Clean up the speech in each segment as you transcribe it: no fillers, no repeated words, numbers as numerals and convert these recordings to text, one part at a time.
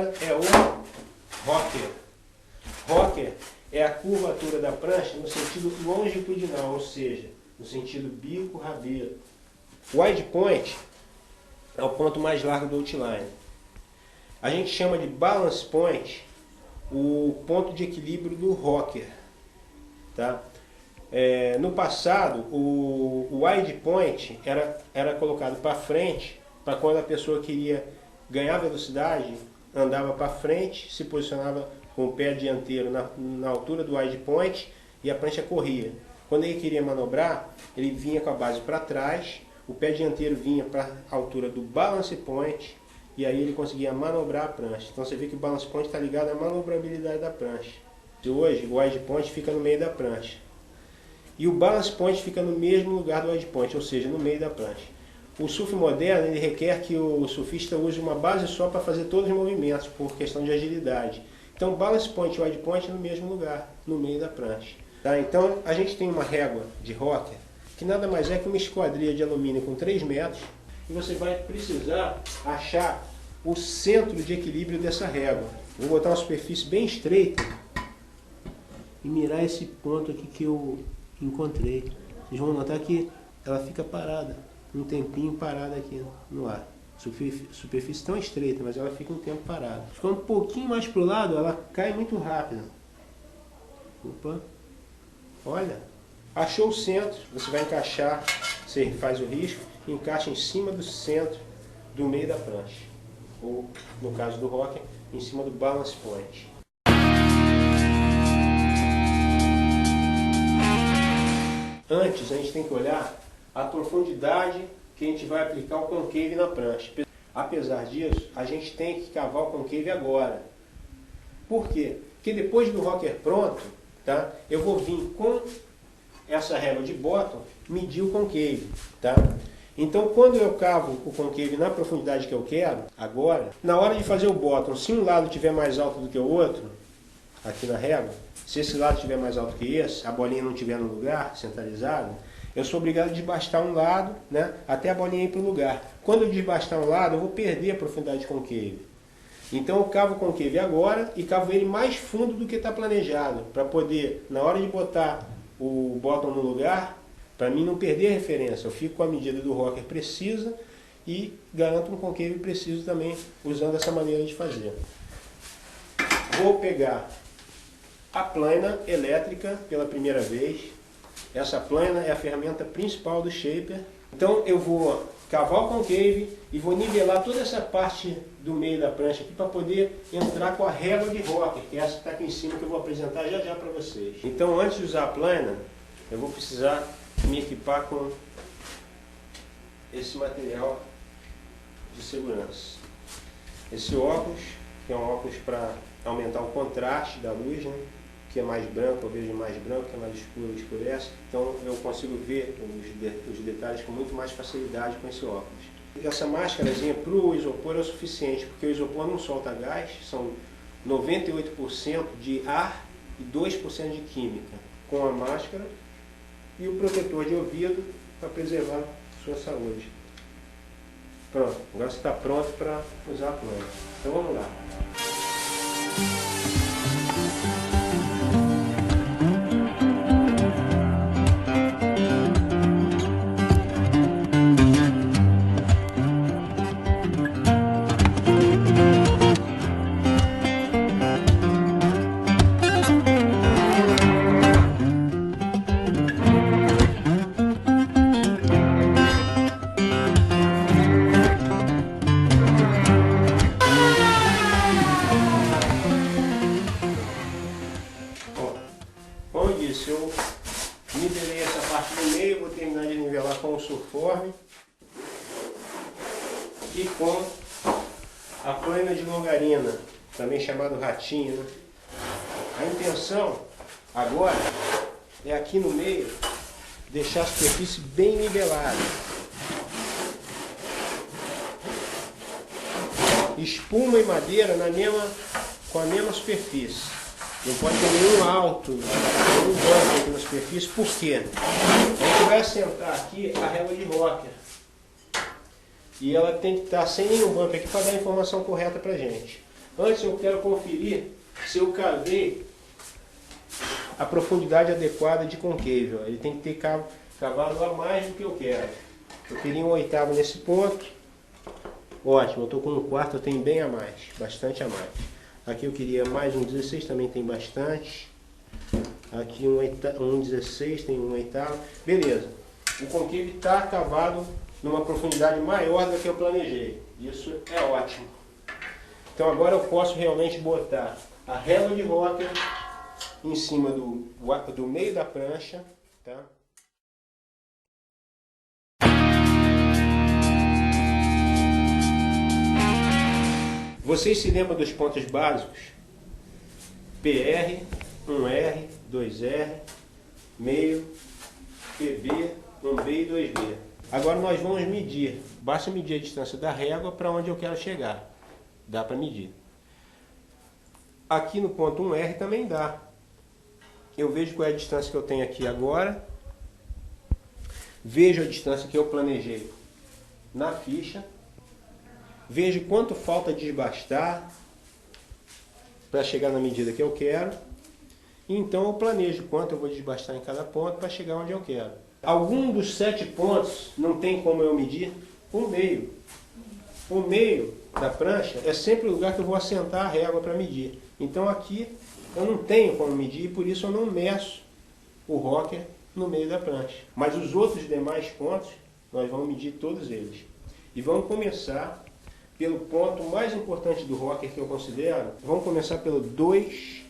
agora é o rocker. Rocker é a curvatura da prancha no sentido longitudinal, ou seja, no sentido bico-rabeiro. O wide point é o ponto mais largo do outline. A gente chama de balance point o ponto de equilíbrio do rocker. Tá? No passado, o wide point era colocado para frente, para quando a pessoa queria ganhar velocidade, andava para frente, se posicionava com o pé dianteiro na altura do wide point e a prancha corria. Quando ele queria manobrar, ele vinha com a base para trás, o pé dianteiro vinha para a altura do balance point e aí ele conseguia manobrar a prancha. Então você vê que o balance point está ligado à manobrabilidade da prancha. E hoje o wide point fica no meio da prancha. E o balance point fica no mesmo lugar do wide point, ou seja, no meio da prancha. O surf moderno ele requer que o surfista use uma base só para fazer todos os movimentos, por questão de agilidade. Então, balance point e wide point no mesmo lugar, no meio da prancha. Tá? Então, a gente tem uma régua de rocker, que nada mais é que uma esquadria de alumínio com 3 metros, e você vai precisar achar o centro de equilíbrio dessa régua. Vou botar uma superfície bem estreita e mirar esse ponto aqui que eu encontrei. Vocês vão notar que ela fica parada, um tempinho parada aqui no ar. Superfície tão estreita, mas ela fica um tempo parada. Ficando um pouquinho mais para o lado, ela cai muito rápido. Opa! Olha! Achou o centro, você vai encaixar, você faz o risco e encaixa em cima do centro do meio da prancha. Ou, no caso do rocker, em cima do balance point. Antes, a gente tem que olhar a profundidade que a gente vai aplicar o concave na prancha. Apesar disso, a gente tem que cavar o concave agora. Por quê? Porque depois do rocker pronto, tá, eu vou vir com essa régua de bottom medir o concave. Tá? Então, quando eu cavo o concave na profundidade que eu quero, agora, na hora de fazer o bottom, se um lado estiver mais alto do que o outro, aqui na régua, se esse lado estiver mais alto que esse, a bolinha não estiver no lugar, centralizado, eu sou obrigado a desbastar um lado, né, até a bolinha ir para o lugar. Quando eu desbastar um lado, eu vou perder a profundidade de concave. Então eu cavo o concave agora e cavo ele mais fundo do que está planejado, para poder, na hora de botar o bottom no lugar, para mim não perder a referência. Eu fico com a medida do rocker precisa e garanto um concave preciso também, usando essa maneira de fazer. Vou pegar a plana elétrica pela primeira vez. Essa plana é a ferramenta principal do shaper. Então eu vou cavar o concave e vou nivelar toda essa parte do meio da prancha aqui para poder entrar com a régua de rocker, que é essa que está aqui em cima que eu vou apresentar já já para vocês. Então antes de usar a plana, eu vou precisar me equipar com esse material de segurança. Esse óculos, que é um óculos para aumentar o contraste da luz, né? Que é mais branco, eu vejo mais branco, que é mais escuro, escurece. Então eu consigo ver os detalhes com muito mais facilidade com esse óculos. Essa máscarazinha para o isopor é o suficiente, porque o isopor não solta gás, são 98% de ar e 2% de química. Com a máscara e o protetor de ouvido para preservar a sua saúde. Pronto, agora você está pronto para usar a plana. Então vamos lá. Como eu disse, eu nivelei essa parte do meio, vou terminar de nivelar com o surforme e com a plana de longarina, também chamado ratinho, né? A intenção agora é aqui no meio deixar a superfície bem nivelada. Espuma e madeira com a mesma superfície. Não pode ter nenhum alto, nenhum bump aqui na superfície. Por quê? A gente vai assentar aqui a régua de rocker. E ela tem que estar sem nenhum bump aqui para dar a informação correta para a gente. Antes eu quero conferir se eu cavei a profundidade adequada de concave. Ele tem que ter cavado a mais do que eu quero. Eu queria um oitavo nesse ponto. Ótimo, eu estou com um quarto, eu tenho bem a mais, bastante a mais. Aqui eu queria mais um 16, também tem bastante. Aqui um 16, tem um oitavo. Beleza. O concave está cavado numa profundidade maior do que eu planejei. Isso é ótimo. Então agora eu posso realmente botar a régua de rocker em cima do meio da prancha, tá? Vocês se lembram dos pontos básicos? PR, 1R, 2R, meio, PB, 1B e 2B. Agora nós vamos medir. Basta medir a distância da régua para onde eu quero chegar. Dá para medir. Aqui no ponto 1R também dá. Eu vejo qual é a distância que eu tenho aqui agora. Vejo a distância que eu planejei na ficha. Vejo quanto falta desbastar para chegar na medida que eu quero. E então eu planejo quanto eu vou desbastar em cada ponto para chegar onde eu quero. Algum dos 7 pontos não tem como eu medir? O meio. O meio da prancha é sempre o lugar que eu vou assentar a régua para medir. Então aqui eu não tenho como medir e por isso eu não meço o rocker no meio da prancha. Mas os outros demais pontos, nós vamos medir todos eles. E vamos começar pelo ponto mais importante do rocker que eu considero. Vamos começar pelo 2R.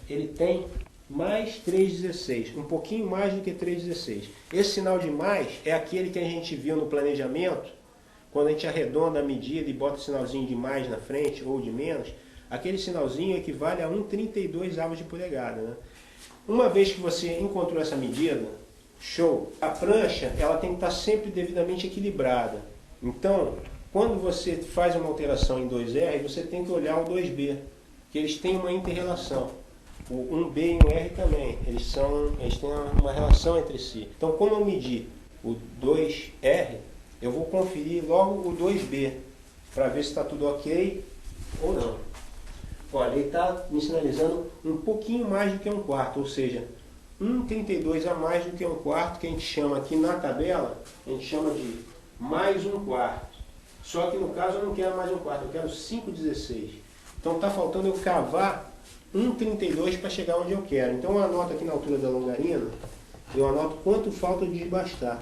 Ele tem mais 3,16, um pouquinho mais do que 3,16. Esse sinal de mais é aquele que a gente viu no planejamento, quando a gente arredonda a medida e bota o sinalzinho de mais na frente ou de menos. Aquele sinalzinho equivale a 1,32 avos de polegada, né? Uma vez que você encontrou essa medida, show! A prancha ela tem que estar sempre devidamente equilibrada. Então, quando você faz uma alteração em 2R, você tem que olhar o 2B, que eles têm uma inter-relação. O 1B e o R também, eles têm uma relação entre si. Então, como eu medir o 2R, eu vou conferir logo o 2B, para ver se está tudo ok ou não. Olha, ele está me sinalizando um pouquinho mais do que um quarto, ou seja, 1,32 a mais do que um quarto, que a gente chama aqui na tabela, a gente chama de mais um quarto. Só que no caso eu não quero mais um quarto, eu quero 5,16. Então está faltando eu cavar 1,32 para chegar onde eu quero. Então eu anoto aqui na altura da longarina, eu anoto quanto falta de desbastar.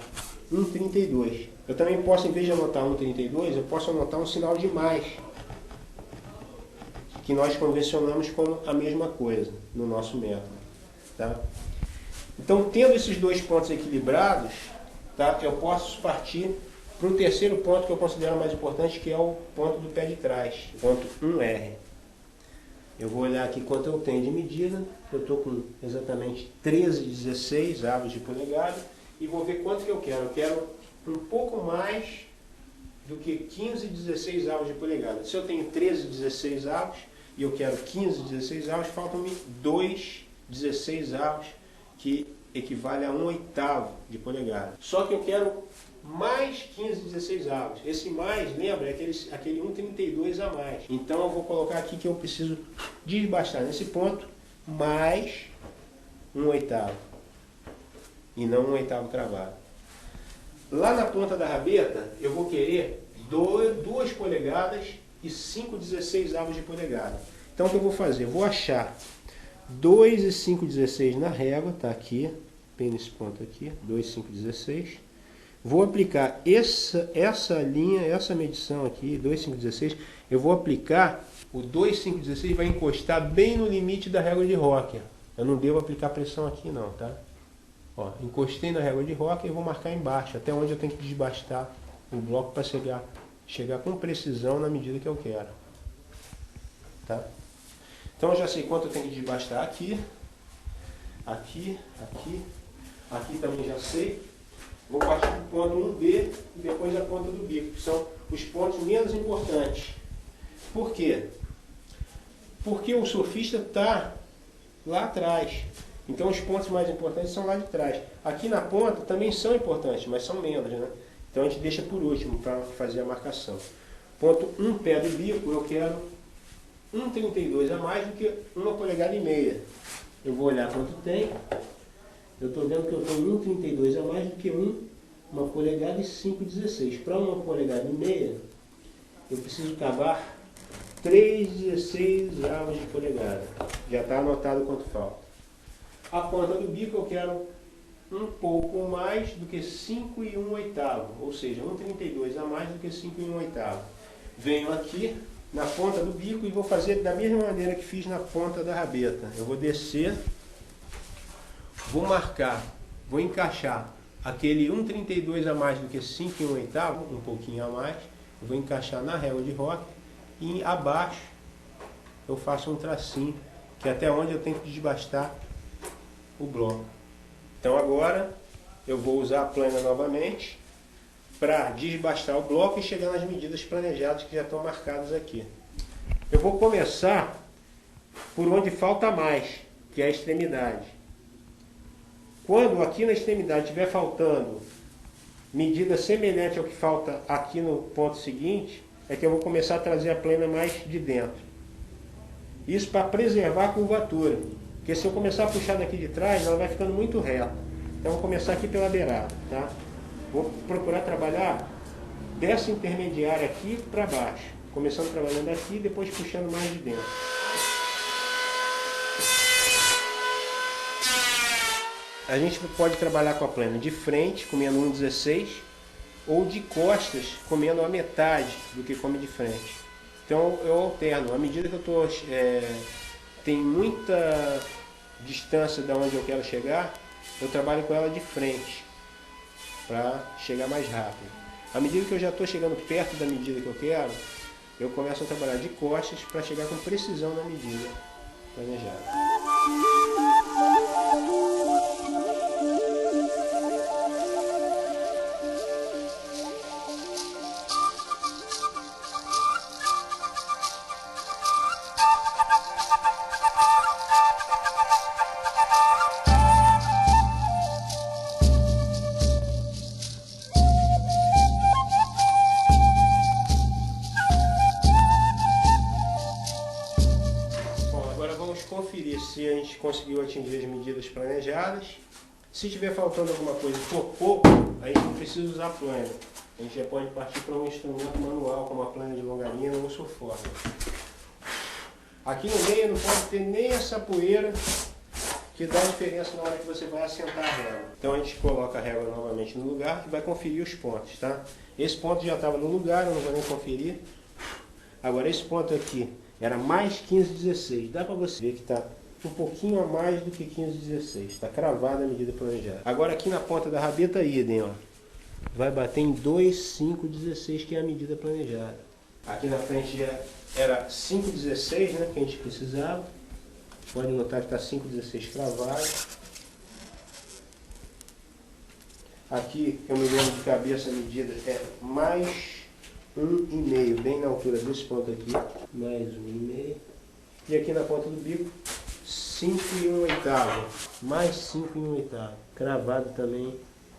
1,32. Eu também posso, em vez de anotar 1,32, eu posso anotar um sinal de mais, que nós convencionamos como a mesma coisa no nosso método. Tá? Então, tendo esses dois pontos equilibrados, tá, eu posso partir para o terceiro ponto que eu considero mais importante, que é o ponto do pé de trás, ponto 1R. Eu vou olhar aqui quanto eu tenho de medida. Eu estou com exatamente 13,16 avos de polegada e vou ver quanto que eu quero. Eu quero um pouco mais do que 15,16 avos de polegada. Se eu tenho 13,16 avos e eu quero 15,16 avos, faltam-me 2,16 avos, que equivale a 1/8 de polegada. Só que eu quero mais 15,16 avos. Esse mais, lembra, é aquele 1,32 a mais. Então eu vou colocar aqui que eu preciso desbastar nesse ponto mais 1/8. E não 1/8 cravado. Lá na ponta da rabeta eu vou querer 2 polegadas e 5,16 avos de polegada. Então o que eu vou fazer? Eu vou achar 2 e 5,16 na régua, tá aqui, bem nesse ponto aqui, 2 e 5,16. Vou aplicar essa linha, essa medição aqui, 2,516, eu vou aplicar o 2,516, vai encostar bem no limite da régua de rocker. Eu não devo aplicar pressão aqui não, tá? Ó, encostei na régua de rocker e vou marcar embaixo, até onde eu tenho que desbastar o bloco para chegar com precisão na medida que eu quero. Tá? Então eu já sei quanto eu tenho que desbastar aqui, aqui, aqui, aqui também já sei. Vou partir para o ponto 1B e depois a ponta do bico, que são os pontos menos importantes. Por quê? Porque o surfista está lá atrás. Então os pontos mais importantes são lá de trás. Aqui na ponta também são importantes, mas são menos, né? Então a gente deixa por último para fazer a marcação. ponto 1 pé do bico, eu quero 1,32 a mais do que 1,5 polegadas. Eu vou olhar quanto tem. Eu estou vendo que eu tenho 1,32 a mais do que 1 polegada e 5,16. Para 1,5 polegadas, eu preciso cavar 3,16 avos de polegada. Já está anotado quanto falta. A ponta do bico eu quero um pouco mais do que 5 e 1/8, ou seja, 1,32 a mais do que 5 e 1/8. Venho aqui na ponta do bico e vou fazer da mesma maneira que fiz na ponta da rabeta. Eu vou descer, vou marcar, vou encaixar aquele 1,32 a mais do que 5 e 1/8, um pouquinho a mais, eu vou encaixar na régua de rock e abaixo eu faço um tracinho, que é até onde eu tenho que desbastar o bloco. Então agora eu vou usar a plana novamente para desbastar o bloco e chegar nas medidas planejadas que já estão marcadas aqui. Eu vou começar por onde falta mais, que é a extremidade. Quando aqui na extremidade estiver faltando medida semelhante ao que falta aqui no ponto seguinte, é que eu vou começar a trazer a plana mais de dentro. Isso para preservar a curvatura, porque se eu começar a puxar daqui de trás, ela vai ficando muito reta. Então eu vou começar aqui pela beirada, tá? Vou procurar trabalhar dessa intermediária aqui para baixo, começando trabalhando aqui e depois puxando mais de dentro. A gente pode trabalhar com a plana de frente, comendo 1,16, ou de costas, comendo a metade do que come de frente. Então eu alterno. À medida que eu tem muita distância de onde eu quero chegar, eu trabalho com ela de frente, para chegar mais rápido. À medida que eu já estou chegando perto da medida que eu quero, eu começo a trabalhar de costas para chegar com precisão na medida planejada. Conferir se a gente conseguiu atingir as medidas planejadas. Se tiver faltando alguma coisa por pouco, a gente não precisa usar plana. A gente já pode partir para um instrumento manual, como a plana de longarina ou sulfone. Aqui no meio não pode ter nem essa poeira que dá diferença na hora que você vai assentar a régua. Então a gente coloca a régua novamente no lugar e vai conferir os pontos, tá? Esse ponto já estava no lugar, eu não vou nem conferir. Agora esse ponto aqui era mais 15,16. Dá para você ver que está um pouquinho a mais do que 15,16. Está cravada a medida planejada. Agora aqui na ponta da rabeta, idem, ó. Vai bater em 2,5,16, que é a medida planejada. Aqui na frente era 5,16, né, que a gente precisava. Pode notar que está 5,16 cravado. Aqui, eu me lembro de cabeça, a medida é mais 1,5, bem na altura desse ponto aqui, mais 1,5. E aqui na ponta do bico, 5 e 1/8, mais 5 e 1/8, cravado também,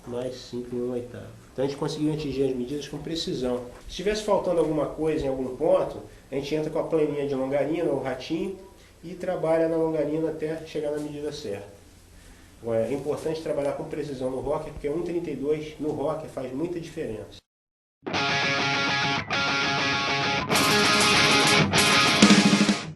mais 5 e 1/8. Então a gente conseguiu atingir as medidas com precisão. Se estivesse faltando alguma coisa em algum ponto, a gente entra com a planinha de longarina ou ratinho e trabalha na longarina até chegar na medida certa. Agora, é importante trabalhar com precisão no rocker, porque 1,32 no rocker faz muita diferença.